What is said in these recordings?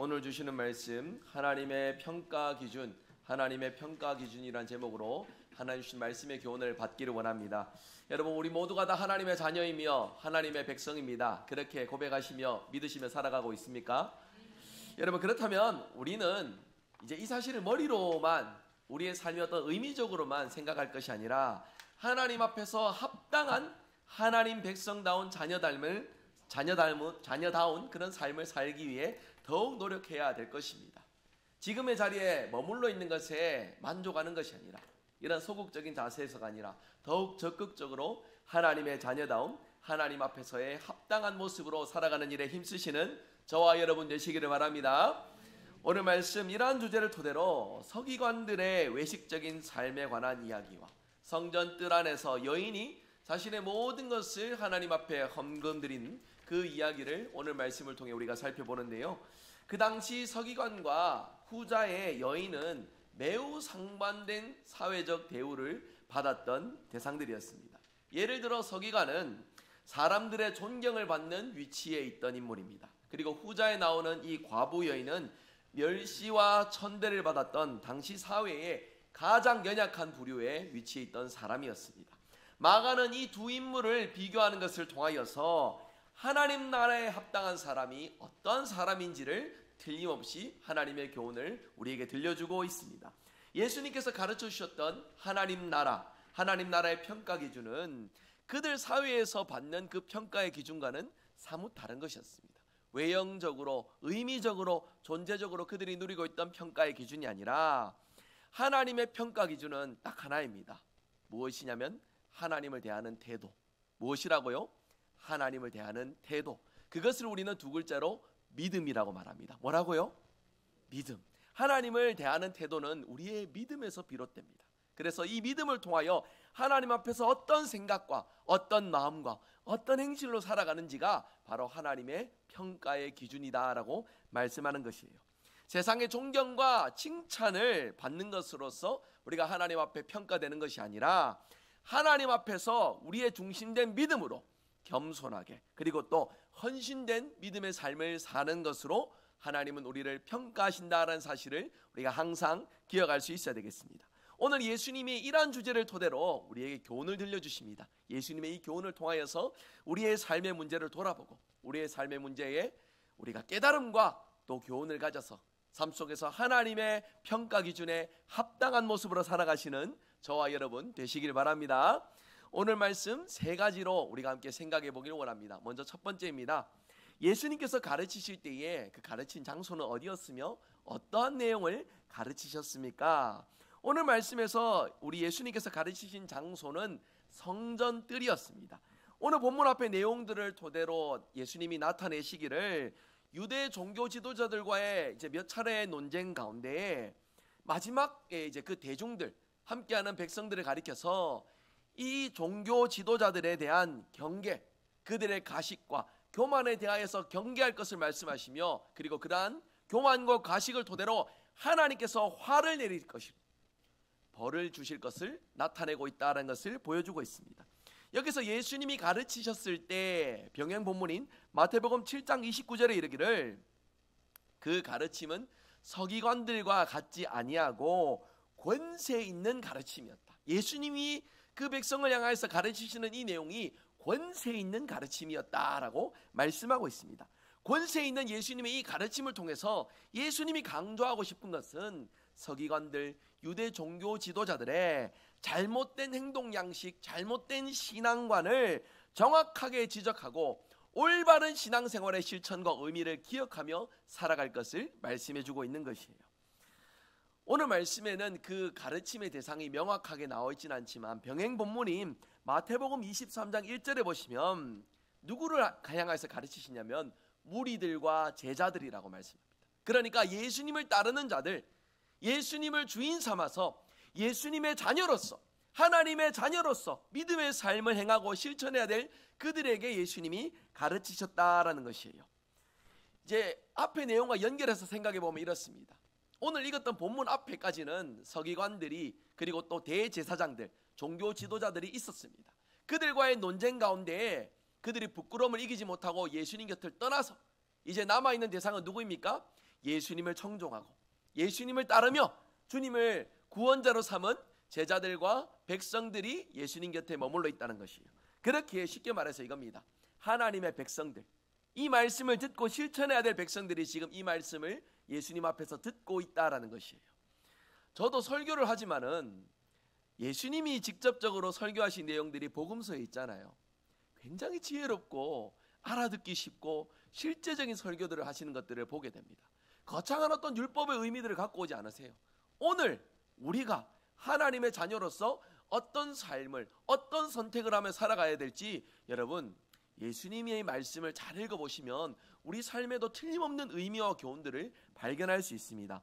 오늘 주시는 말씀 하나님의 평가 기준, 하나님의 평가 기준이란 제목으로 하나님 주신 말씀의 교훈을 받기를 원합니다. 여러분, 우리 모두가 다 하나님의 자녀이며 하나님의 백성입니다. 그렇게 고백하시며 믿으시며 살아가고 있습니까? 여러분, 그렇다면 우리는 이제 이 사실을 머리로만 우리의 삶의 어떤 의미적으로만 생각할 것이 아니라 하나님 앞에서 합당한 하나님 백성다운 자녀다운 그런 삶을 살기 위해 더욱 노력해야 될 것입니다. 지금의 자리에 머물러 있는 것에 만족하는 것이 아니라 이런 소극적인 자세에서가 아니라 더욱 적극적으로 하나님의 자녀다운 하나님 앞에서의 합당한 모습으로 살아가는 일에 힘쓰시는 저와 여러분 되시기를 바랍니다. 오늘 말씀 이러한 주제를 토대로 서기관들의 외식적인 삶에 관한 이야기와 성전 뜰 안에서 여인이 자신의 모든 것을 하나님 앞에 헌금드린 그 이야기를 오늘 말씀을 통해 우리가 살펴보는데요. 그 당시 서기관과 후자의 여인은 매우 상반된 사회적 대우를 받았던 대상들이었습니다. 예를 들어 서기관은 사람들의 존경을 받는 위치에 있던 인물입니다. 그리고 후자에 나오는 이 과부 여인은 멸시와 천대를 받았던 당시 사회의 가장 연약한 부류에 위치해 있던 사람이었습니다. 마가는 이 두 인물을 비교하는 것을 통하여서 하나님 나라에 합당한 사람이 어떤 사람인지를 틀림없이 하나님의 교훈을 우리에게 들려주고 있습니다. 예수님께서 가르쳐 주셨던 하나님 나라의 평가 기준은 그들 사회에서 받는 그 평가의 기준과는 사뭇 다른 것이었습니다. 외형적으로, 의미적으로, 존재적으로 그들이 누리고 있던 평가의 기준이 아니라 하나님의 평가 기준은 딱 하나입니다. 무엇이냐면 하나님을 대하는 태도. 무엇이라고요? 하나님을 대하는 태도. 그것을 우리는 두 글자로 믿음이라고 말합니다. 뭐라고요? 믿음. 하나님을 대하는 태도는 우리의 믿음에서 비롯됩니다. 그래서 이 믿음을 통하여 하나님 앞에서 어떤 생각과 어떤 마음과 어떤 행실로 살아가는지가 바로 하나님의 평가의 기준이다라고 말씀하는 것이에요. 세상의 존경과 칭찬을 받는 것으로서 우리가 하나님 앞에 평가되는 것이 아니라 하나님 앞에서 우리의 중심된 믿음으로 겸손하게 그리고 또 헌신된 믿음의 삶을 사는 것으로 하나님은 우리를 평가하신다는 사실을 우리가 항상 기억할 수 있어야 되겠습니다. 오늘 예수님이 이러한 주제를 토대로 우리에게 교훈을 들려주십니다. 예수님의 이 교훈을 통하여서 우리의 삶의 문제를 돌아보고 우리의 삶의 문제에 우리가 깨달음과 또 교훈을 가져서 삶 속에서 하나님의 평가 기준에 합당한 모습으로 살아가시는 저와 여러분 되시길 바랍니다. 오늘 말씀 세 가지로 우리가 함께 생각해 보기를 원합니다. 먼저 첫 번째입니다. 예수님께서 가르치실 때에 그 가르친 장소는 어디였으며 어떠한 내용을 가르치셨습니까? 오늘 말씀에서 우리 예수님께서 가르치신 장소는 성전 뜰이었습니다. 오늘 본문 앞의 내용들을 토대로 예수님이 나타내시기를 유대 종교 지도자들과의 이제 몇 차례의 논쟁 가운데 마지막에 이제 그 대중들 함께하는 백성들을 가리켜서 이 종교 지도자들에 대한 경계, 그들의 가식과 교만에 대하여서 경계할 것을 말씀하시며 그리고 그러한 교만과 가식을 토대로 하나님께서 화를 내릴 것을, 벌을 주실 것을 나타내고 있다는 것을 보여주고 있습니다. 여기서 예수님이 가르치셨을 때 병행 본문인 마태복음 7장 29절에 이르기를 그 가르침은 서기관들과 같지 아니하고 권세 있는 가르침이었다. 예수님이 그 백성을 향하여서 가르치시는 이 내용이 권세 있는 가르침이었다라고 말씀하고 있습니다. 권세 있는 예수님의 이 가르침을 통해서 예수님이 강조하고 싶은 것은 서기관들, 유대 종교 지도자들의 잘못된 행동 양식, 잘못된 신앙관을 정확하게 지적하고 올바른 신앙생활의 실천과 의미를 기억하며 살아갈 것을 말씀해 주고 있는 것이에요. 오늘 말씀에는 그 가르침의 대상이 명확하게 나와 있지는 않지만 병행 본문인 마태복음 23장 1절에 보시면 누구를 향해서 가르치시냐면 무리들과 제자들이라고 말씀합니다. 그러니까 예수님을 따르는 자들, 예수님을 주인 삼아서 예수님의 자녀로서 하나님의 자녀로서 믿음의 삶을 행하고 실천해야 될 그들에게 예수님이 가르치셨다라는 것이에요. 이제 앞의 내용과 연결해서 생각해 보면 이렇습니다. 오늘 읽었던 본문 앞에까지는 서기관들이 그리고 또 대제사장들, 종교 지도자들이 있었습니다. 그들과의 논쟁 가운데 그들이 부끄러움을 이기지 못하고 예수님 곁을 떠나서 이제 남아있는 대상은 누구입니까? 예수님을 청종하고 예수님을 따르며 주님을 구원자로 삼은 제자들과 백성들이 예수님 곁에 머물러 있다는 것이에요. 그렇게 쉽게 말해서 이겁니다. 하나님의 백성들, 이 말씀을 듣고 실천해야 될 백성들이 지금 이 말씀을 예수님 앞에서 듣고 있다라는 것이에요. 저도 설교를 하지만은 예수님이 직접적으로 설교하신 내용들이 복음서에 있잖아요. 굉장히 지혜롭고 알아듣기 쉽고 실제적인 설교들을 하시는 것들을 보게 됩니다. 거창한 어떤 율법의 의미들을 갖고 오지 않으세요. 오늘 우리가 하나님의 자녀로서 어떤 삶을, 어떤 선택을 하며 살아가야 될지 여러분 예수님의 말씀을 잘 읽어보시면 우리 삶에도 틀림없는 의미와 교훈들을 발견할 수 있습니다.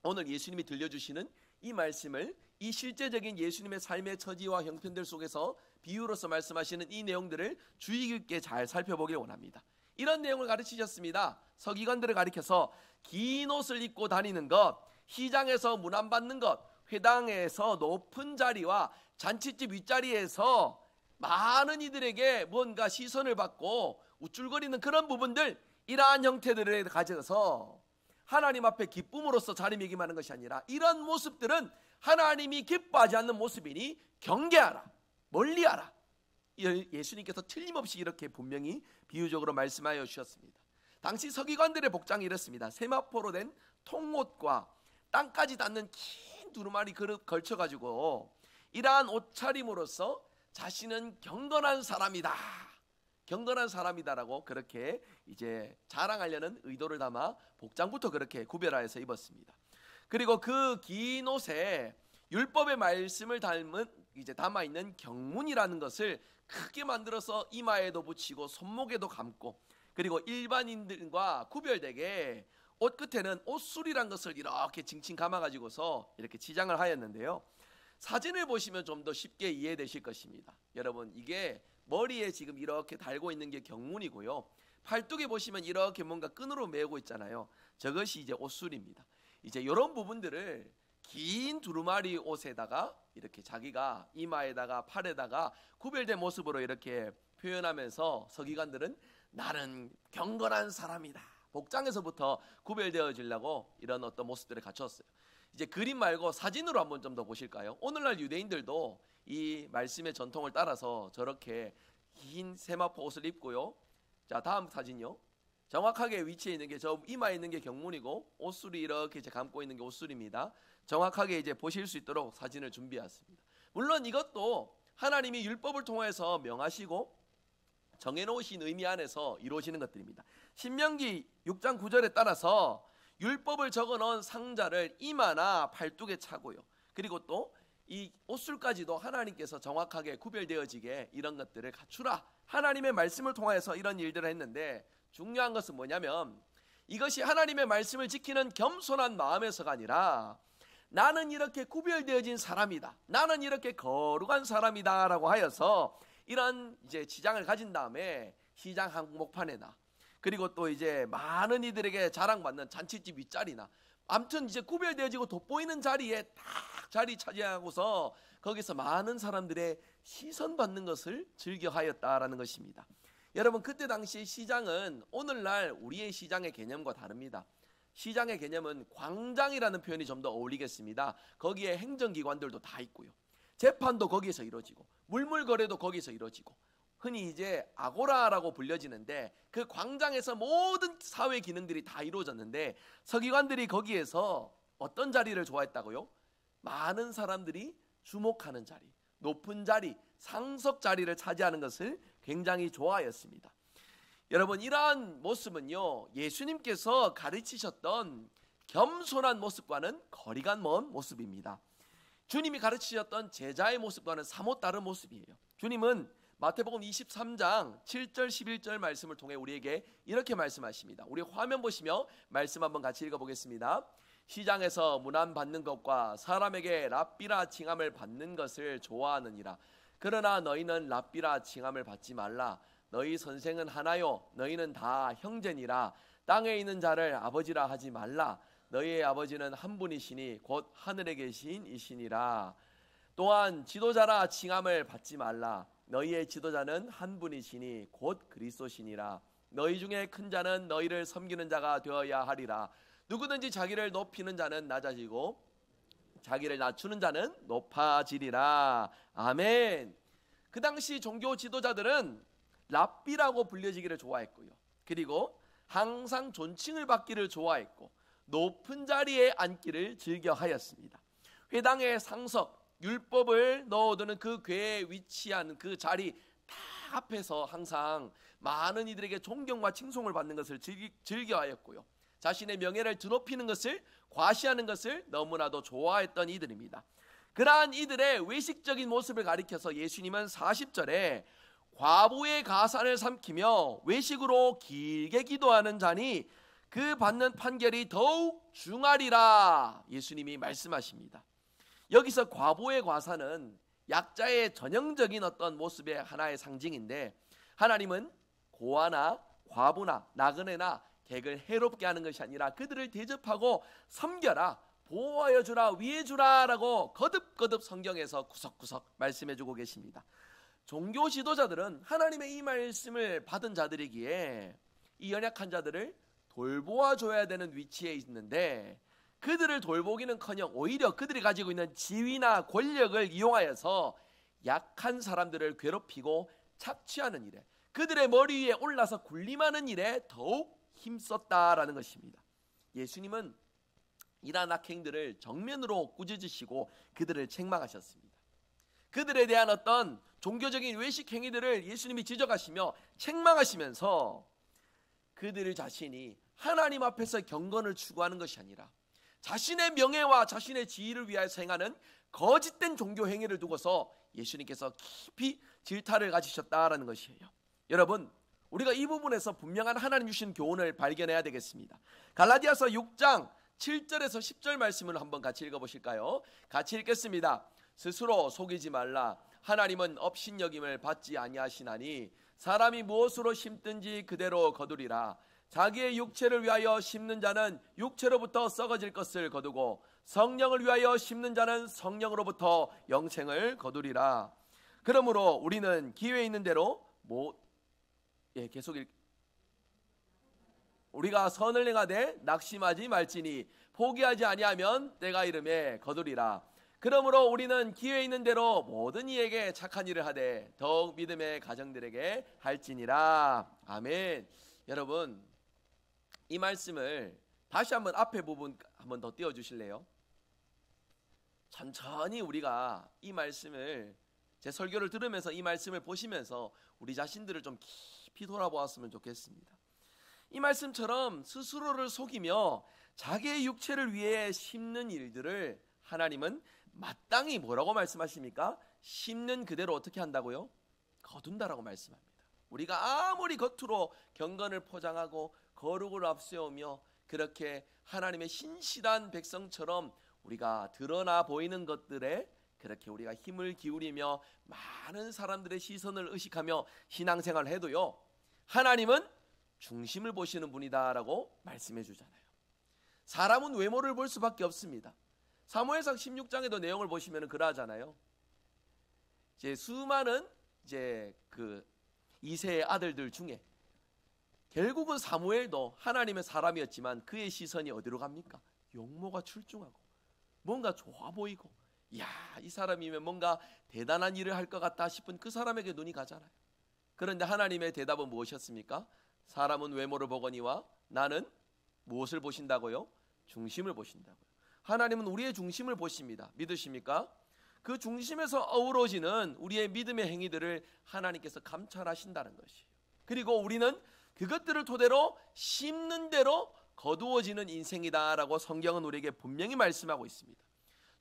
오늘 예수님이 들려주시는 이 말씀을 이 실제적인 예수님의 삶의 처지와 형편들 속에서 비유로서 말씀하시는 이 내용들을 주의 깊게 잘 살펴보길 원합니다. 이런 내용을 가르치셨습니다. 서기관들을 가리켜서 긴 옷을 입고 다니는 것, 시장에서 문안받는 것, 회당에서 높은 자리와 잔치집 윗자리에서 많은 이들에게 뭔가 시선을 받고 우쭐거리는 그런 부분들, 이러한 형태들을 가져서 하나님 앞에 기쁨으로써 자리매김하는 것이 아니라 이런 모습들은 하나님이 기뻐하지 않는 모습이니 경계하라, 멀리하라. 예수님께서 틀림없이 이렇게 분명히 비유적으로 말씀하여 주셨습니다. 당시 서기관들의 복장이 이렇습니다. 세마포로 된 통옷과 땅까지 닿는 긴 두루마리 그릇 걸쳐가지고 이러한 옷차림으로써 자신은 경건한 사람이다, 경건한 사람이다라고 그렇게 이제 자랑하려는 의도를 담아 복장부터 그렇게 구별하여서 입었습니다. 그리고 그 긴 옷에 율법의 말씀을 담아 있는 경문이라는 것을 크게 만들어서 이마에도 붙이고 손목에도 감고, 그리고 일반인들과 구별되게 옷 끝에는 옷술이란 것을 이렇게 칭칭 감아가지고서 이렇게 치장을 하였는데요. 사진을 보시면 좀 더 쉽게 이해되실 것입니다. 여러분, 이게 머리에 지금 이렇게 달고 있는 게 경문이고요. 팔뚝에 보시면 이렇게 뭔가 끈으로 메고 있잖아요. 저것이 이제 옷술입니다. 이제 이런 부분들을 긴 두루마리 옷에다가 이렇게 자기가 이마에다가 팔에다가 구별된 모습으로 이렇게 표현하면서 서기관들은 나는 경건한 사람이다, 복장에서부터 구별되어지려고 이런 어떤 모습들을 갖췄어요. 이제 그림 말고 사진으로 한번 좀 더 보실까요? 오늘날 유대인들도 이 말씀의 전통을 따라서 저렇게 긴 세마포 옷을 입고요. 자, 다음 사진요. 정확하게 위치해 있는 게 저 이마에 있는 게 경문이고 옷술이 이렇게 이제 감고 있는 게 옷술입니다. 정확하게 이제 보실 수 있도록 사진을 준비했습니다. 물론 이것도 하나님이 율법을 통해서 명하시고 정해놓으신 의미 안에서 이루어지는 것들입니다. 신명기 6장 9절에 따라서 율법을 적어놓은 상자를 이마나 팔뚝에 차고요. 그리고 또 이 옷술까지도 하나님께서 정확하게 구별되어지게 이런 것들을 갖추라, 하나님의 말씀을 통해서 이런 일들을 했는데, 중요한 것은 뭐냐면 이것이 하나님의 말씀을 지키는 겸손한 마음에서가 아니라 나는 이렇게 구별되어진 사람이다, 나는 이렇게 거룩한 사람이다 라고 하여서 이런 이제 지장을 가진 다음에 시장 한복판에나 그리고 또 이제 많은 이들에게 자랑받는 잔치집 윗자리나 아무튼 이제 구별되어지고 돋보이는 자리에 딱 자리 차지하고서 거기서 많은 사람들의 시선 받는 것을 즐겨하였다라는 것입니다. 여러분, 그때 당시 시장은 오늘날 우리의 시장의 개념과 다릅니다. 시장의 개념은 광장이라는 표현이 좀 더 어울리겠습니다. 거기에 행정기관들도 다 있고요. 재판도 거기에서 이루어지고 물물거래도 거기서 이루어지고 흔히 이제 아고라라고 불려지는데 그 광장에서 모든 사회 기능들이 다 이루어졌는데 서기관들이 거기에서 어떤 자리를 좋아했다고요? 많은 사람들이 주목하는 자리, 높은 자리, 상석 자리를 차지하는 것을 굉장히 좋아하였습니다. 여러분, 이러한 모습은요, 예수님께서 가르치셨던 겸손한 모습과는 거리가 먼 모습입니다. 주님이 가르치셨던 제자의 모습과는 사뭇 다른 모습이에요. 주님은 마태복음 23장 7절 11절 말씀을 통해 우리에게 이렇게 말씀하십니다. 우리 화면 보시며 말씀 한번 같이 읽어보겠습니다. 시장에서 문안 받는 것과 사람에게 랍비라 칭함을 받는 것을 좋아하느니라. 그러나 너희는 랍비라 칭함을 받지 말라. 너희 선생은 하나요, 너희는 다 형제니라. 땅에 있는 자를 아버지라 하지 말라. 너희의 아버지는 한 분이시니 곧 하늘에 계신 이시니라. 또한 지도자라 칭함을 받지 말라. 너희의 지도자는 한 분이시니 곧 그리스도시니라. 너희 중에 큰 자는 너희를 섬기는 자가 되어야 하리라. 누구든지 자기를 높이는 자는 낮아지고 자기를 낮추는 자는 높아지리라. 아멘. 그 당시 종교 지도자들은 랍비라고 불려지기를 좋아했고요. 그리고 항상 존칭을 받기를 좋아했고 높은 자리에 앉기를 즐겨하였습니다. 회당의 상석, 율법을 넣어두는 그 궤에 위치한 그 자리 딱 앞에서 항상 많은 이들에게 존경과 칭송을 받는 것을 즐겨하였고요. 자신의 명예를 드높이는 것을 과시하는 것을 너무나도 좋아했던 이들입니다. 그러한 이들의 외식적인 모습을 가리켜서 예수님은 40절에 과부의 가산을 삼키며 외식으로 길게 기도하는 자니 그 받는 판결이 더욱 중하리라 예수님이 말씀하십니다. 여기서 과부의 과산은 약자의 전형적인 어떤 모습의 하나의 상징인데, 하나님은 고아나 과부나 나그네나 객을 해롭게 하는 것이 아니라 그들을 대접하고 섬겨라, 보호하여 주라, 위해 주라라고 거듭거듭 성경에서 구석구석 말씀해 주고 계십니다. 종교 지도자들은 하나님의 이 말씀을 받은 자들이기에 이 연약한 자들을 돌보아 줘야 되는 위치에 있는데, 그들을 돌보기는커녕 오히려 그들이 가지고 있는 지위나 권력을 이용하여서 약한 사람들을 괴롭히고 착취하는 일에, 그들의 머리 위에 올라서 군림하는 일에 더욱 힘썼다라는 것입니다. 예수님은 이러한 악행들을 정면으로 꾸짖으시고 그들을 책망하셨습니다. 그들에 대한 어떤 종교적인 외식 행위들을 예수님이 지적하시며 책망하시면서 그들 자신이 하나님 앞에서 경건을 추구하는 것이 아니라 자신의 명예와 자신의 지위를 위하여서 행하는 거짓된 종교 행위를 두고서 예수님께서 깊이 질타를 가지셨다라는 것이에요. 여러분, 우리가 이 부분에서 분명한 하나님 주신 교훈을 발견해야 되겠습니다. 갈라디아서 6장 7절에서 10절 말씀을 한번 같이 읽어보실까요? 같이 읽겠습니다. 스스로 속이지 말라. 하나님은 업신여김을 받지 아니하시나니 사람이 무엇으로 심든지 그대로 거두리라. 자기의 육체를 위하여 심는 자는 육체로부터 썩어질 것을 거두고 성령을 위하여 심는 자는 성령으로부터 영생을 거두리라. 그러므로 우리는 기회 있는 대로 우리가 선을 행하되 낙심하지 말지니 포기하지 아니하면 때가 이름에 거두리라. 그러므로 우리는 기회 있는 대로 모든 이에게 착한 일을 하되 더욱 믿음의 가정들에게 할지니라. 아멘. 여러분, 이 말씀을 다시 한번 앞에 부분 한번 더 띄워주실래요? 천천히 우리가 이 말씀을, 제 설교를 들으면서 이 말씀을 보시면서 우리 자신들을 좀 깊이 돌아보았으면 좋겠습니다. 이 말씀처럼 스스로를 속이며 자기의 육체를 위해 심는 일들을 하나님은 마땅히 뭐라고 말씀하십니까? 심는 그대로 어떻게 한다고요? 거둔다라고 말씀합니다. 우리가 아무리 겉으로 경건을 포장하고 거룩을 앞세우며 그렇게 하나님의 신실한 백성처럼 우리가 드러나 보이는 것들에 그렇게 우리가 힘을 기울이며 많은 사람들의 시선을 의식하며 신앙생활을 해도요, 하나님은 중심을 보시는 분이다라고 말씀해 주잖아요. 사람은 외모를 볼 수밖에 없습니다. 사무엘상 16장에도 내용을 보시면 그러하잖아요. 이제 수많은 그 이새의 아들들 중에 결국은 사무엘도 하나님의 사람이었지만 그의 시선이 어디로 갑니까? 용모가 출중하고 뭔가 좋아 보이고, 이야, 이 사람이면 뭔가 대단한 일을 할 것 같다 싶은 그 사람에게 눈이 가잖아요. 그런데 하나님의 대답은 무엇이었습니까? 사람은 외모를 보거니와 나는 무엇을 보신다고요? 중심을 보신다고요. 하나님은 우리의 중심을 보십니다. 믿으십니까? 그 중심에서 어우러지는 우리의 믿음의 행위들을 하나님께서 감찰하신다는 것이에요. 그리고 우리는 그것들을 토대로 심는 대로 거두어지는 인생이다라고 성경은 우리에게 분명히 말씀하고 있습니다.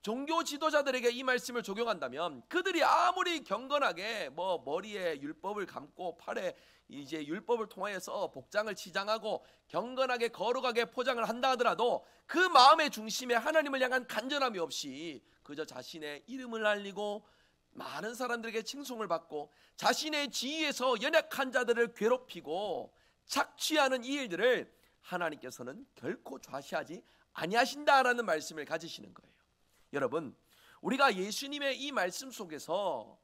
종교 지도자들에게 이 말씀을 적용한다면 그들이 아무리 경건하게 머리에 율법을 감고 팔에 이제 율법을 통하여서 복장을 치장하고 경건하게 거룩하게 포장을 한다 하더라도 그 마음의 중심에 하나님을 향한 간절함이 없이 그저 자신의 이름을 알리고 많은 사람들에게 칭송을 받고 자신의 지위에서 연약한 자들을 괴롭히고 착취하는 이 일들을 하나님께서는 결코 좌시하지 아니하신다라는 말씀을 가지시는 거예요. 여러분, 우리가 예수님의 이 말씀 속에서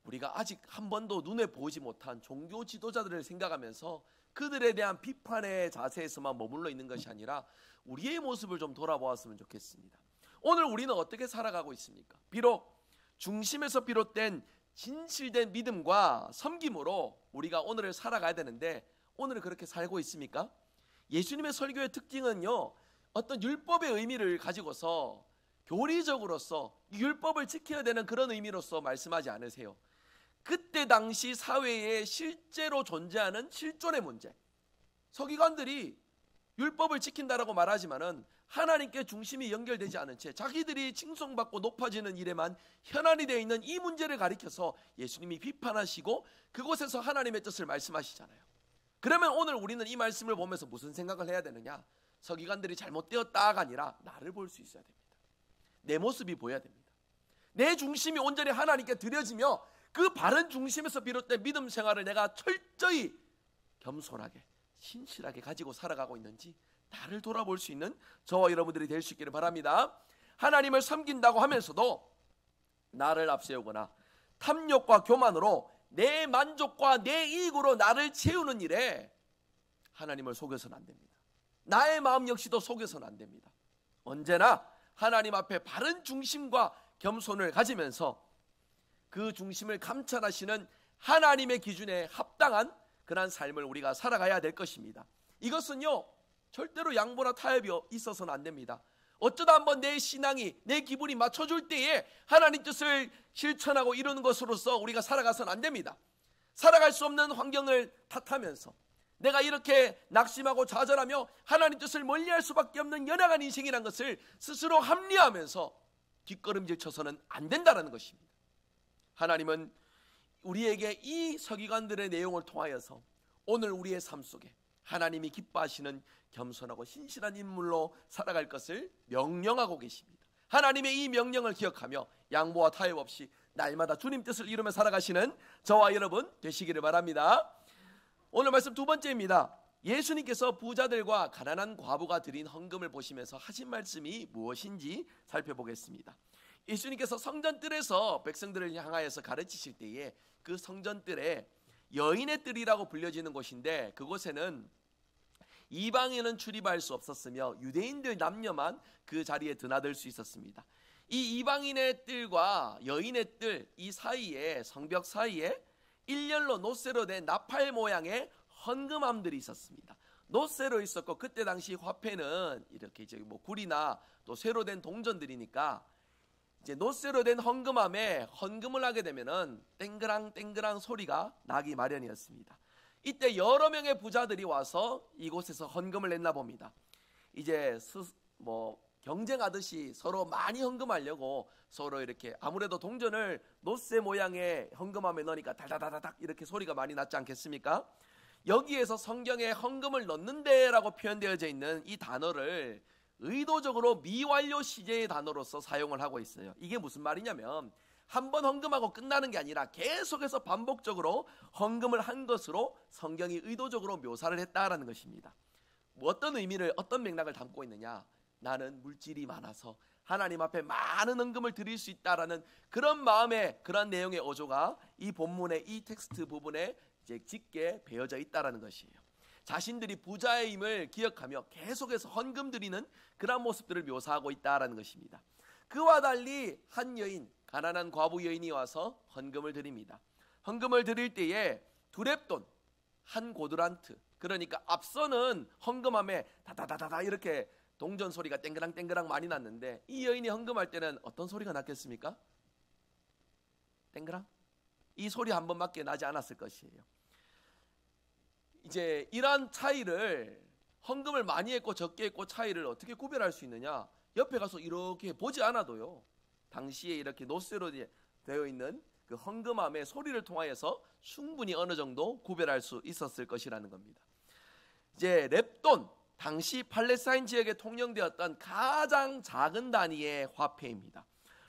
우리가 아직 한 번도 눈에 보지 못한 종교 지도자들을 생각하면서 그들에 대한 비판의 자세에서만 머물러 있는 것이 아니라 우리의 모습을 좀 돌아보았으면 좋겠습니다. 오늘 우리는 어떻게 살아가고 있습니까? 비록 중심에서 비롯된 진실된 믿음과 섬김으로 우리가 오늘을 살아가야 되는데 오늘은 그렇게 살고 있습니까? 예수님의 설교의 특징은요, 어떤 율법의 의미를 가지고서 교리적으로서 율법을 지켜야 되는 그런 의미로서 말씀하지 않으세요. 그때 당시 사회에 실제로 존재하는 실존의 문제, 서기관들이 율법을 지킨다라고 말하지만은 하나님께 중심이 연결되지 않은 채 자기들이 칭송받고 높아지는 일에만 현안이 되어 있는 이 문제를 가리켜서 예수님이 비판하시고 그곳에서 하나님의 뜻을 말씀하시잖아요. 그러면 오늘 우리는 이 말씀을 보면서 무슨 생각을 해야 되느냐? 서기관들이 잘못되었다가 아니라 나를 볼 수 있어야 됩니다. 내 모습이 보여야 됩니다. 내 중심이 온전히 하나님께 드려지며 그 바른 중심에서 비롯된 믿음 생활을 내가 철저히 겸손하게 신실하게 가지고 살아가고 있는지 나를 돌아볼 수 있는 저와 여러분들이 될 수 있기를 바랍니다. 하나님을 섬긴다고 하면서도 나를 앞세우거나 탐욕과 교만으로 내 만족과 내 이익으로 나를 채우는 일에 하나님을 속여서는 안 됩니다. 나의 마음 역시도 속여서는 안 됩니다. 언제나 하나님 앞에 바른 중심과 겸손을 가지면서 그 중심을 감찰하시는 하나님의 기준에 합당한 그러한 삶을 우리가 살아가야 될 것입니다. 이것은요, 절대로 양보나 타협이 있어서는 안 됩니다. 어쩌다 한번 내 신앙이 내 기분이 맞춰줄 때에 하나님 뜻을 실천하고 이루는 것으로서 우리가 살아가서는 안 됩니다. 살아갈 수 없는 환경을 탓하면서 내가 이렇게 낙심하고 좌절하며 하나님 뜻을 멀리할 수밖에 없는 연약한 인생이라는 것을 스스로 합리화하면서 뒷걸음질 쳐서는 안 된다는 것입니다. 하나님은 우리에게 이 서기관들의 내용을 통하여서 오늘 우리의 삶 속에 하나님이 기뻐하시는 겸손하고 신실한 인물로 살아갈 것을 명령하고 계십니다. 하나님의 이 명령을 기억하며 양보와 타협 없이 날마다 주님 뜻을 이루며 살아가시는 저와 여러분 되시기를 바랍니다. 오늘 말씀 두 번째입니다. 예수님께서 부자들과 가난한 과부가 드린 헌금을 보시면서 하신 말씀이 무엇인지 살펴보겠습니다. 예수님께서 성전뜰에서 백성들을 향하여서 가르치실 때에 그 성전뜰에 여인의 뜰이라고 불려지는 곳인데 그곳에는 이방인은 출입할 수 없었으며 유대인들 남녀만 그 자리에 드나들 수 있었습니다. 이 이방인의 뜰과 여인의 뜰 이 사이에 성벽 사이에 일렬로 노쇠로 된 나팔 모양의 헌금함들이 있었습니다. 노쇠로 있었고 그때 당시 화폐는 이렇게 이제 뭐 굴이나 또 쇠로 된 동전들이니까 이제 노쇠로 된 헌금함에 헌금을 하게 되면은 땡그랑 땡그랑 소리가 나기 마련이었습니다. 이때 여러 명의 부자들이 와서 이곳에서 헌금을 냈나 봅니다. 이제 경쟁하듯이 서로 많이 헌금하려고 서로 이렇게 아무래도 동전을 노쇠 모양의 헌금함에 넣으니까 달다다닥 이렇게 소리가 많이 났지 않겠습니까? 여기에서 성경에 헌금을 넣는데라고 표현되어져 있는 이 단어를 의도적으로 미완료 시제의 단어로서 사용을 하고 있어요. 이게 무슨 말이냐면 한 번 헌금하고 끝나는 게 아니라 계속해서 반복적으로 헌금을 한 것으로 성경이 의도적으로 묘사를 했다라는 것입니다. 어떤 의미를 어떤 맥락을 담고 있느냐? 나는 물질이 많아서 하나님 앞에 많은 헌금을 드릴 수 있다라는 그런 마음의 그런 내용의 어조가 이 본문의 이 텍스트 부분에 이제 짙게 배어져 있다라는 것이에요. 자신들이 부자의 힘을 기억하며 계속해서 헌금 드리는 그런 모습들을 묘사하고 있다라는 것입니다. 그와 달리 한 여인, 가난한 과부 여인이 와서 헌금을 드립니다. 헌금을 드릴 때에 두 렙돈, 한 고드란트, 그러니까 앞서는 헌금함에 다다다다다 이렇게 동전 소리가 땡그랑 땡그랑 많이 났는데 이 여인이 헌금할 때는 어떤 소리가 났겠습니까? 땡그랑? 이 소리 한 번밖에 나지 않았을 것이에요. 이제 이러한 차이를 헌금을 많이 했고 적게 했고 차이를 어떻게 구별할 수 있느냐? 옆에 가서 이렇게 보지 않아도요. 당시에 이렇게 노쇠로 되어 있는 그 헌금함의 소리를 통하여서 충분히 어느 정도 구별할 수 있었을 것이라는 겁니다. 이제 렙돈, 당시 팔레스타인 지역에 통용되었던 가장 작은 단위의 화폐입니다.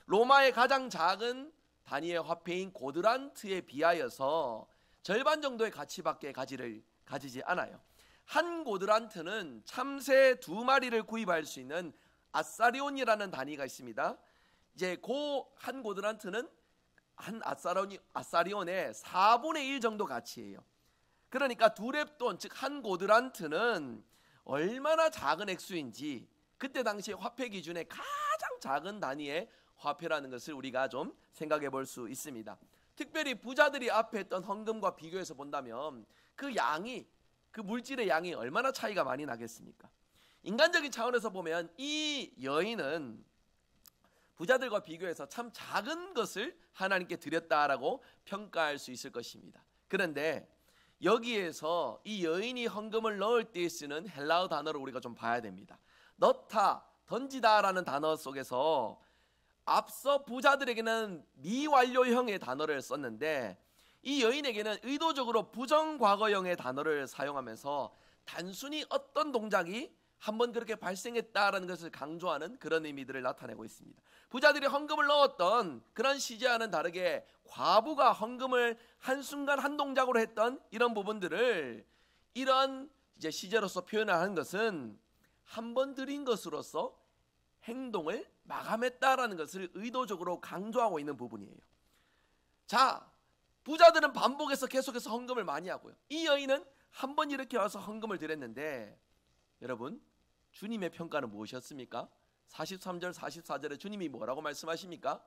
로마의 가장 작은 단위의 화폐인 고드란트에 비하여서 절반 정도의 가치밖에 가지지 않아요. 한 고드란트는 참새 2마리를 구입할 수 있는 아사리온이라는 단위가 있습니다. 이제 한 고드란트는 한 아사리온의 4분의 1 정도 가치예요. 그러니까 두 렙돈, 즉 한 고드란트는 얼마나 작은 액수인지 그때 당시에 화폐 기준의 가장 작은 단위의 화폐라는 것을 우리가 좀 생각해 볼 수 있습니다. 특별히 부자들이 앞에 했던 헌금과 비교해서 본다면 그 양이, 그 물질의 양이 얼마나 차이가 많이 나겠습니까? 인간적인 차원에서 보면 이 여인은 부자들과 비교해서 참 작은 것을 하나님께 드렸다라고 평가할 수 있을 것입니다. 그런데 여기에서 이 여인이 헌금을 넣을 때 쓰는 헬라어 단어를 우리가 좀 봐야 됩니다. 넣다, 던지다라는 단어 속에서 앞서 부자들에게는 미완료형의 단어를 썼는데 이 여인에게는 의도적으로 부정과거형의 단어를 사용하면서 단순히 어떤 동작이 한번 그렇게 발생했다라는 것을 강조하는 그런 의미들을 나타내고 있습니다. 부자들이 헌금을 넣었던 그런 시제와는 다르게 과부가 헌금을 한순간 한 동작으로 했던 이런 부분들을 이런 이제 시제로서 표현하는 것은 한 번 드린 것으로서 행동을 마감했다라는 것을 의도적으로 강조하고 있는 부분이에요. 자, 부자들은 반복해서 계속해서 헌금을 많이 하고요. 이 여인은 한 번 이렇게 와서 헌금을 드렸는데 여러분, 주님의 평가는 무엇이었습니까? 43절 44절에 주님이 뭐라고 말씀하십니까?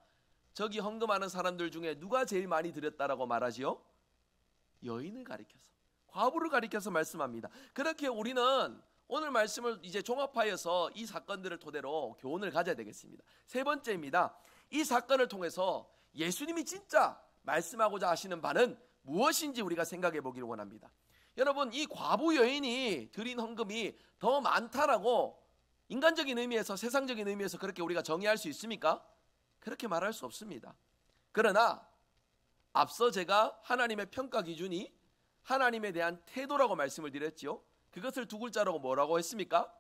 저기 헌금하는 사람들 중에 누가 제일 많이 드렸다라고 말하지요? 여인을 가리켜서, 과부를 가리켜서 말씀합니다. 그렇게 우리는 오늘 말씀을 이제 종합하여서 이 사건들을 토대로 교훈을 가져야 되겠습니다. 세 번째입니다. 이 사건을 통해서 예수님이 진짜 말씀하고자 하시는 바는 무엇인지 우리가 생각해 보기를 원합니다. 여러분, 이 과부 여인이 드린 헌금이 더 많다라고 인간적인 의미에서, 세상적인 의미에서 그렇게 우리가 정의할 수 있습니까? 그렇게 말할 수 없습니다. 그러나 앞서 제가 하나님의 평가 기준이 하나님에 대한 태도라고 말씀을 드렸지요. 그것을 두 글자로 뭐라고 했습니까?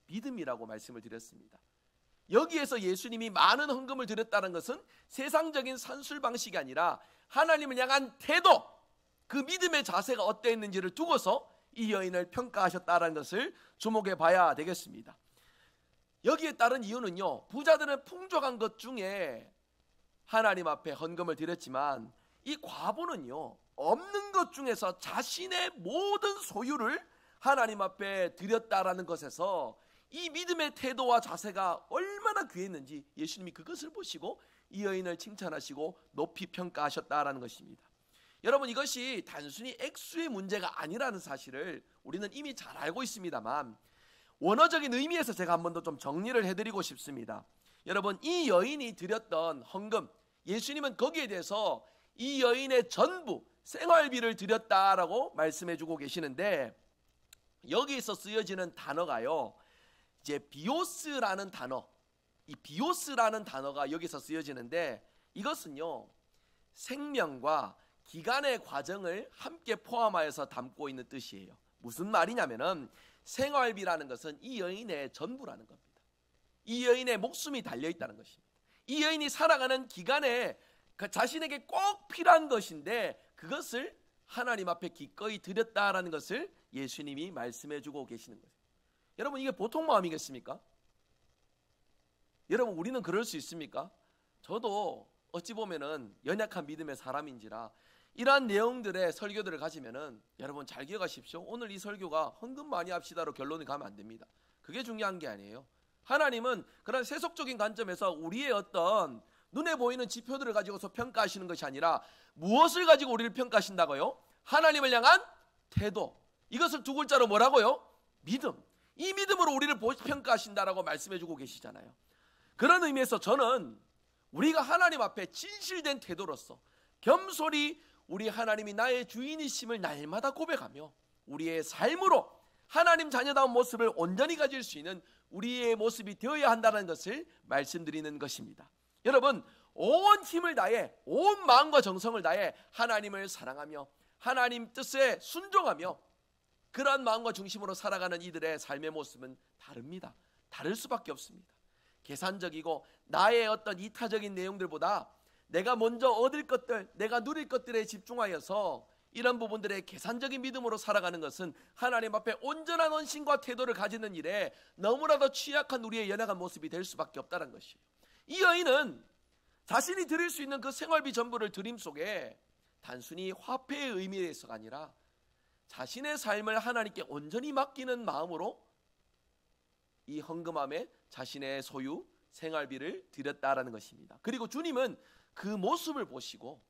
믿음이라고 말씀을 드렸습니다. 여기에서 예수님이 많은 헌금을 드렸다는 것은 세상적인 산술 방식이 아니라 하나님을 향한 태도, 그 믿음의 자세가 어떠했는지를 두고서 이 여인을 평가하셨다는 것을 주목해 봐야 되겠습니다. 여기에 따른 이유는요, 부자들은 풍족한 것 중에 하나님 앞에 헌금을 드렸지만 이 과부는요, 없는 것 중에서 자신의 모든 소유를 하나님 앞에 드렸다라는 것에서 이 믿음의 태도와 자세가 얼마나 귀했는지 예수님이 그것을 보시고 이 여인을 칭찬하시고 높이 평가하셨다라는 것입니다. 여러분, 이것이 단순히 액수의 문제가 아니라는 사실을 우리는 이미 잘 알고 있습니다만 원어적인 의미에서 제가 한 번 더 좀 정리를 해드리고 싶습니다. 여러분, 이 여인이 드렸던 헌금, 예수님은 거기에 대해서 이 여인의 전부 생활비를 드렸다라고 말씀해주고 계시는데 여기에서 쓰여지는 단어가요, 이제 비오스라는 단어, 이 비오스라는 단어가 여기서 쓰여지는데 이것은요, 생명과 기간의 과정을 함께 포함하여서 담고 있는 뜻이에요. 무슨 말이냐면은 생활비라는 것은 이 여인의 전부라는 겁니다. 이 여인의 목숨이 달려있다는 것입니다. 이 여인이 살아가는 기간에 자신에게 꼭 필요한 것인데 그것을 하나님 앞에 기꺼이 드렸다라는 것을 예수님이 말씀해주고 계시는 거예요. 여러분, 이게 보통 마음이겠습니까? 여러분, 우리는 그럴 수 있습니까? 저도 어찌 보면은 연약한 믿음의 사람인지라 이러한 내용들의 설교들을 가지면은 여러분 잘 기억하십시오. 오늘 이 설교가 헌금 많이 합시다로 결론이 가면 안 됩니다. 그게 중요한 게 아니에요. 하나님은 그런 세속적인 관점에서 우리의 어떤 눈에 보이는 지표들을 가지고서 평가하시는 것이 아니라 무엇을 가지고 우리를 평가하신다고요? 하나님을 향한 태도. 이것을 두 글자로 뭐라고요? 믿음. 이 믿음으로 우리를 평가하신다라고 말씀해주고 계시잖아요. 그런 의미에서 저는 우리가 하나님 앞에 진실된 태도로서 겸손히 우리 하나님이 나의 주인이심을 날마다 고백하며 우리의 삶으로 하나님 자녀다운 모습을 온전히 가질 수 있는 우리의 모습이 되어야 한다는 것을 말씀드리는 것입니다. 여러분, 온 힘을 다해, 온 마음과 정성을 다해 하나님을 사랑하며 하나님 뜻에 순종하며 그러한 마음과 중심으로 살아가는 이들의 삶의 모습은 다릅니다. 다를 수밖에 없습니다. 계산적이고 나의 어떤 이타적인 내용들보다 내가 먼저 얻을 것들, 내가 누릴 것들에 집중하여서 이런 부분들의 계산적인 믿음으로 살아가는 것은 하나님 앞에 온전한 헌신과 태도를 가지는 일에 너무나도 취약한 우리의 연약한 모습이 될 수밖에 없다는 것이에요. 이 여인은 자신이 드릴 수 있는 그 생활비 전부를 드림 속에 단순히 화폐의 의미에서가 아니라 자신의 삶을 하나님께 온전히 맡기는 마음으로 이 헌금함에 자신의 소유 생활비를 드렸다라는 것입니다. 그리고 주님은 그 모습을 보시고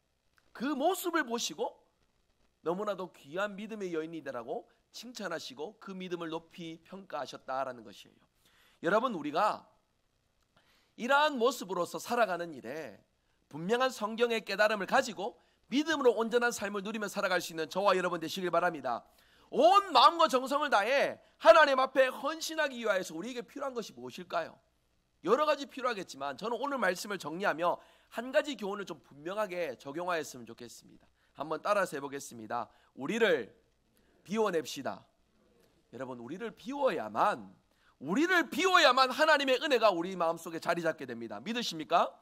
너무나도 귀한 믿음의 여인이다라고 칭찬하시고 그 믿음을 높이 평가하셨다라는 것이에요. 여러분, 우리가 이러한 모습으로서 살아가는 일에 분명한 성경의 깨달음을 가지고 믿음으로 온전한 삶을 누리며 살아갈 수 있는 저와 여러분 되시길 바랍니다. 온 마음과 정성을 다해 하나님 앞에 헌신하기 위하여서 우리에게 필요한 것이 무엇일까요? 여러 가지 필요하겠지만 저는 오늘 말씀을 정리하며 한 가지 교훈을 좀 분명하게 적용하였으면 좋겠습니다. 한번 따라서 해보겠습니다. 우리를 비워냅시다. 여러분, 우리를 비워야만 하나님의 은혜가 우리 마음속에 자리 잡게 됩니다. 믿으십니까?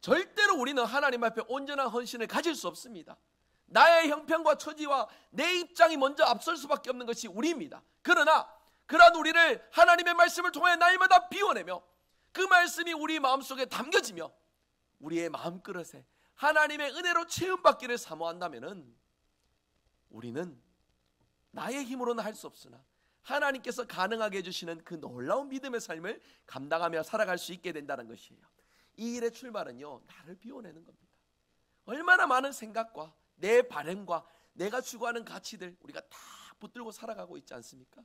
절대로 우리는 하나님 앞에 온전한 헌신을 가질 수 없습니다. 나의 형편과 처지와 내 입장이 먼저 앞설 수밖에 없는 것이 우리입니다. 그러나 그러한 우리를 하나님의 말씀을 통해 날마다 비워내며 그 말씀이 우리 마음속에 담겨지며 우리의 마음그릇에 하나님의 은혜로 채움받기를 사모한다면 우리는 나의 힘으로는 할 수 없으나 하나님께서 가능하게 해주시는 그 놀라운 믿음의 삶을 감당하며 살아갈 수 있게 된다는 것이에요. 이 일의 출발은요, 나를 비워내는 겁니다. 얼마나 많은 생각과 내 바램과 내가 추구하는 가치들 우리가 다 붙들고 살아가고 있지 않습니까?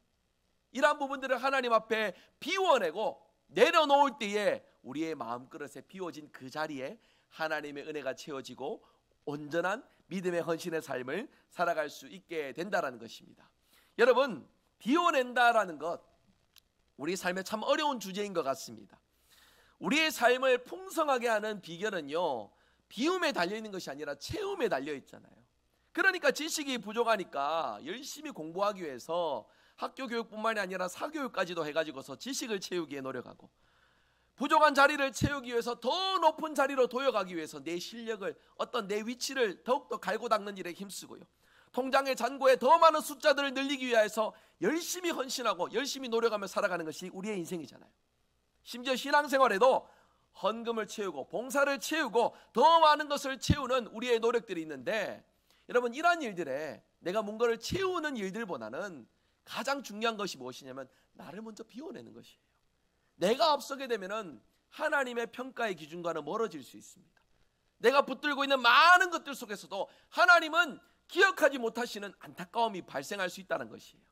이러한 부분들을 하나님 앞에 비워내고 내려놓을 때에 우리의 마음그릇에 비워진 그 자리에 하나님의 은혜가 채워지고 온전한 믿음의 헌신의 삶을 살아갈 수 있게 된다는 것입니다. 여러분, 비워낸다라는 것 우리 삶에 참 어려운 주제인 것 같습니다. 우리의 삶을 풍성하게 하는 비결은요, 비움에 달려있는 것이 아니라 채움에 달려있잖아요. 그러니까 지식이 부족하니까 열심히 공부하기 위해서 학교 교육뿐만이 아니라 사교육까지도 해가지고서 지식을 채우기에 노력하고, 부족한 자리를 채우기 위해서 더 높은 자리로 도약하기 위해서 내 실력을, 어떤 내 위치를 더욱더 갈고 닦는 일에 힘쓰고요, 통장의 잔고에 더 많은 숫자들을 늘리기 위해서 열심히 헌신하고 열심히 노력하며 살아가는 것이 우리의 인생이잖아요. 심지어 신앙생활에도 헌금을 채우고 봉사를 채우고 더 많은 것을 채우는 우리의 노력들이 있는데, 여러분, 이러한 일들에 내가 뭔가를 채우는 일들보다는 가장 중요한 것이 무엇이냐면 나를 먼저 비워내는 것이에요. 내가 앞서게 되면은 하나님의 평가의 기준과는 멀어질 수 있습니다. 내가 붙들고 있는 많은 것들 속에서도 하나님은 기억하지 못하시는 안타까움이 발생할 수 있다는 것이에요.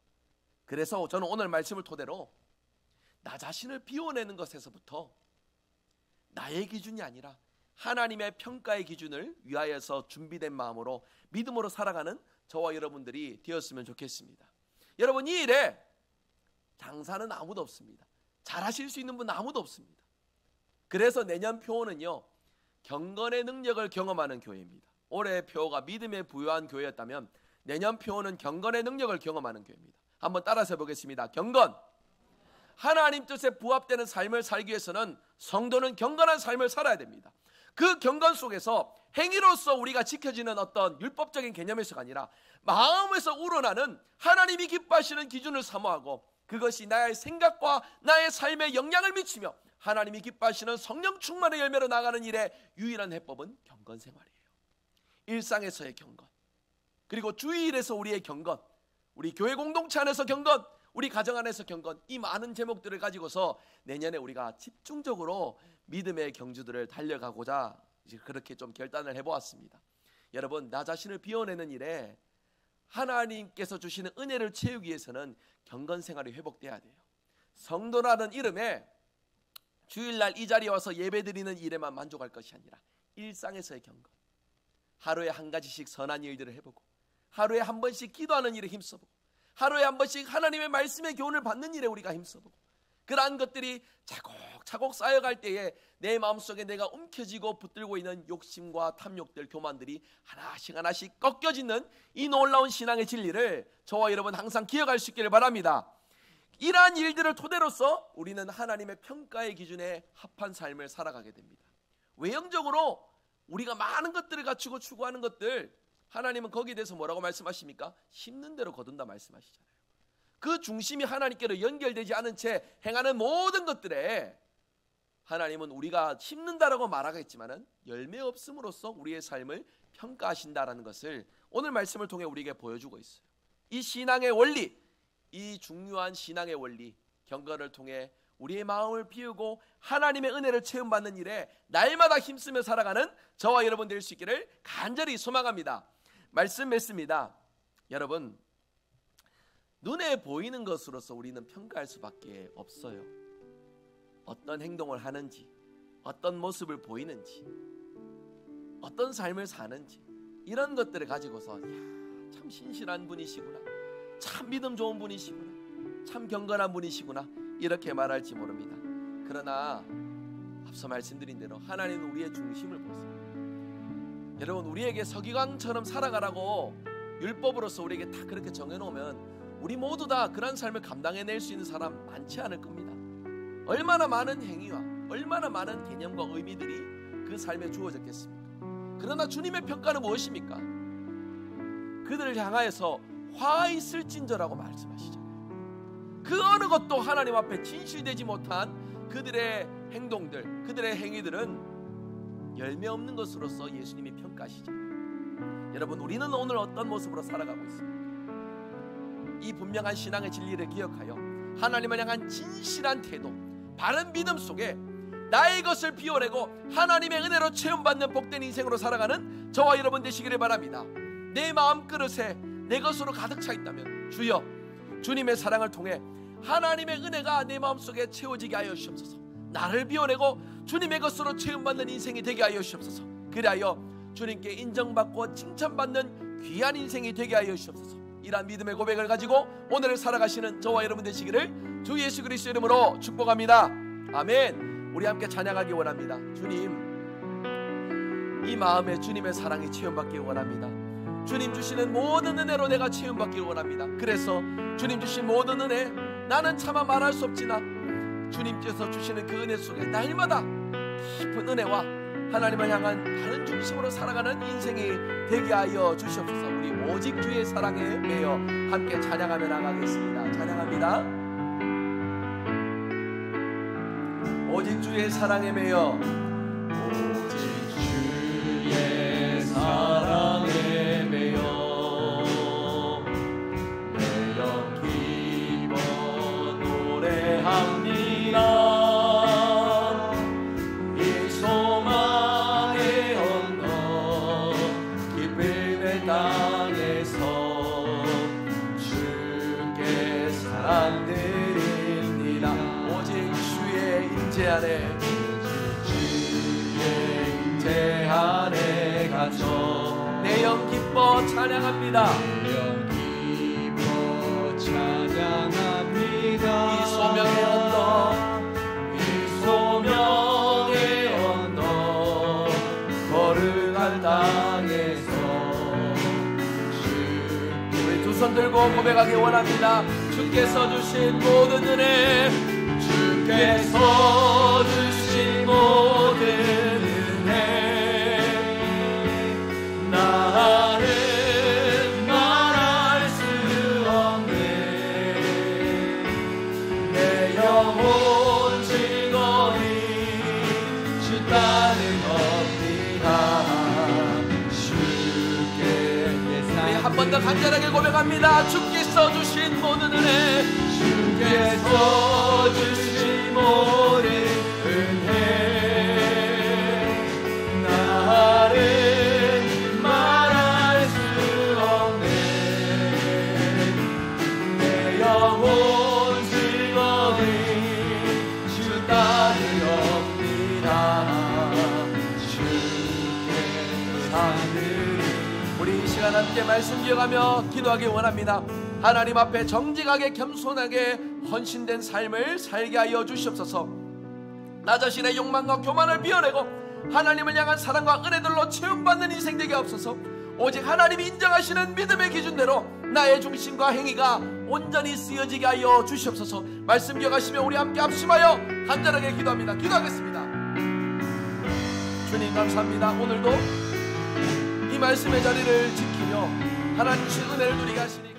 그래서 저는 오늘 말씀을 토대로 나 자신을 비워내는 것에서부터 나의 기준이 아니라 하나님의 평가의 기준을 위하여서 준비된 마음으로 믿음으로 살아가는 저와 여러분들이 되었으면 좋겠습니다. 여러분, 이 일에 장사는 아무도 없습니다. 잘하실 수 있는 분 아무도 없습니다. 그래서 내년 표어는요, 경건의 능력을 경험하는 교회입니다. 올해 표어가 믿음에 부유한 교회였다면 내년 표어는 경건의 능력을 경험하는 교회입니다. 한번 따라서 해보겠습니다. 경건. 하나님 뜻에 부합되는 삶을 살기 위해서는 성도는 경건한 삶을 살아야 됩니다. 그 경건 속에서 행위로서 우리가 지켜지는 어떤 율법적인 개념에서가 아니라 마음에서 우러나는 하나님이 기뻐하시는 기준을 사모하고, 그것이 나의 생각과 나의 삶에 영향을 미치며 하나님이 기뻐하시는 성령 충만의 열매로 나가는 일의 유일한 해법은 경건 생활이에요. 일상에서의 경건, 그리고 주일에서 우리의 경건, 우리 교회 공동체 안에서 경건, 우리 가정 안에서 경건, 이 많은 제목들을 가지고서 내년에 우리가 집중적으로 믿음의 경주들을 달려가고자 그렇게 좀 결단을 해보았습니다. 여러분, 나 자신을 비워내는 일에 하나님께서 주시는 은혜를 채우기 위해서는 경건 생활이 회복돼야 돼요. 성도라는 이름에 주일날 이 자리에 와서 예배드리는 일에만 만족할 것이 아니라 일상에서의 경건, 하루에 한 가지씩 선한 일들을 해보고, 하루에 한 번씩 기도하는 일에 힘써보고, 하루에 한 번씩 하나님의 말씀의 교훈을 받는 일에 우리가 힘써보고, 그러한 것들이 차곡차곡 쌓여갈 때에 내 마음속에 내가 움켜쥐고 붙들고 있는 욕심과 탐욕들, 교만들이 하나씩 꺾여지는 이 놀라운 신앙의 진리를 저와 여러분 항상 기억할 수 있기를 바랍니다. 이러한 일들을 토대로서 우리는 하나님의 평가의 기준에 합한 삶을 살아가게 됩니다. 외형적으로 우리가 많은 것들을 갖추고 추구하는 것들, 하나님은 거기에 대해서 뭐라고 말씀하십니까? 심는 대로 거둔다 말씀하시잖아요. 그 중심이 하나님께로 연결되지 않은 채 행하는 모든 것들에 하나님은 우리가 심는다라고 말하겠지만은 열매 없음으로써 우리의 삶을 평가하신다라는 것을 오늘 말씀을 통해 우리에게 보여주고 있어요. 이 신앙의 원리, 이 중요한 신앙의 원리, 경건을 통해 우리의 마음을 비우고 하나님의 은혜를 체험받는 일에 날마다 힘쓰며 살아가는 저와 여러분 될 수 있기를 간절히 소망합니다. 말씀 맺습니다. 여러분, 눈에 보이는 것으로서 우리는 평가할 수밖에 없어요. 어떤 행동을 하는지, 어떤 모습을 보이는지, 어떤 삶을 사는지, 이런 것들을 가지고서 참 신실한 분이시구나, 참 믿음 좋은 분이시구나, 참 경건한 분이시구나, 이렇게 말할지 모릅니다. 그러나 앞서 말씀드린 대로 하나님은 우리의 중심을 보세요. 여러분, 우리에게 서기관처럼 살아가라고 율법으로서 우리에게 다 그렇게 정해놓으면 우리 모두 다 그런 삶을 감당해낼 수 있는 사람 많지 않을 겁니다. 얼마나 많은 행위와 얼마나 많은 개념과 의미들이 그 삶에 주어졌겠습니까? 그러나 주님의 평가는 무엇입니까? 그들을 향하여서 화 있을진저라고 말씀하시잖아요. 그 어느 것도 하나님 앞에 진실되지 못한 그들의 행동들, 그들의 행위들은 열매 없는 것으로서 예수님이 평가하시죠. 여러분, 우리는 오늘 어떤 모습으로 살아가고 있습니까? 이 분명한 신앙의 진리를 기억하여 하나님을 향한 진실한 태도, 바른 믿음 속에 나의 것을 비워내고 하나님의 은혜로 체험받는 복된 인생으로 살아가는 저와 여러분 되시기를 바랍니다. 내 마음 그릇에 내 것으로 가득 차 있다면 주여, 주님의 사랑을 통해 하나님의 은혜가 내 마음속에 채워지게 하여 주시옵소서. 나를 비워내고 주님의 것으로 체험받는 인생이 되게 하여 주시옵소서. 그리하여 주님께 인정받고 칭찬받는 귀한 인생이 되게 하여 주시옵소서. 이러한 믿음의 고백을 가지고 오늘을 살아가시는 저와 여러분 되시기를 주 예수 그리스도 이름으로 축복합니다. 아멘. 우리 함께 찬양하기 원합니다. 주님, 이 마음에 주님의 사랑이 체험받기 원합니다. 주님 주시는 모든 은혜로 내가 체험받기 원합니다. 그래서 주님 주신 모든 은혜, 나는 차마 말할 수 없지나 주님께서 주시는 그 은혜 속에 날마다 깊은 은혜와 하나님을 향한 바른 중심으로 살아가는 인생이 되게 하여 주시옵소서. 우리 오직 주의 사랑에 매여 함께 찬양하며 나가겠습니다. 찬양합니다. 오직 주의 사랑에 매여, 오직 주의 사랑에 매여 기뻐 노래합니다. 이 소망의 언덕 기쁨의 땅에서 주께 사랑드립니다. 오직 주의 임재 안에, 주의 임재 안에 갇혀 내 영 기뻐 찬양합니다. 내 영 기뻐 찬양합니다. 이 소명의 언덕, 이 소명의 언덕 거룩한 땅에서 우리 두 손 들고 고백하기 원합니다. 주께서 주신 모든 은혜, 주께서 주신 모든 은혜, 나는 말할 수 없네. 내 영혼 즐거이 주 따는 겁니다. 주께 우리 한 번 더 간절하게 고백합니다. 주께서 주신 모든 은혜, 주께서 주신 모든 은혜, 나는 말할 수 없네. 내 영혼 즐거이 주 따르옵니다. 주께 사는 우리 이 시간 함께 말씀 기억하며 기도하기 원합니다. 하나님 앞에 정직하게 겸손하게 헌신된 삶을 살게 하여 주시옵소서. 나 자신의 욕망과 교만을 비워내고 하나님을 향한 사랑과 은혜들로 체험받는 인생 되게 하옵소서. 오직 하나님이 인정하시는 믿음의 기준대로 나의 중심과 행위가 온전히 쓰여지게 하여 주시옵소서. 말씀 기억하시며 우리 함께 합심하여 간절하게 기도합니다. 기도하겠습니다. 주님 감사합니다. 오늘도 이 말씀의 자리를 지키며 하나님 주신 은혜를 누리게 하시니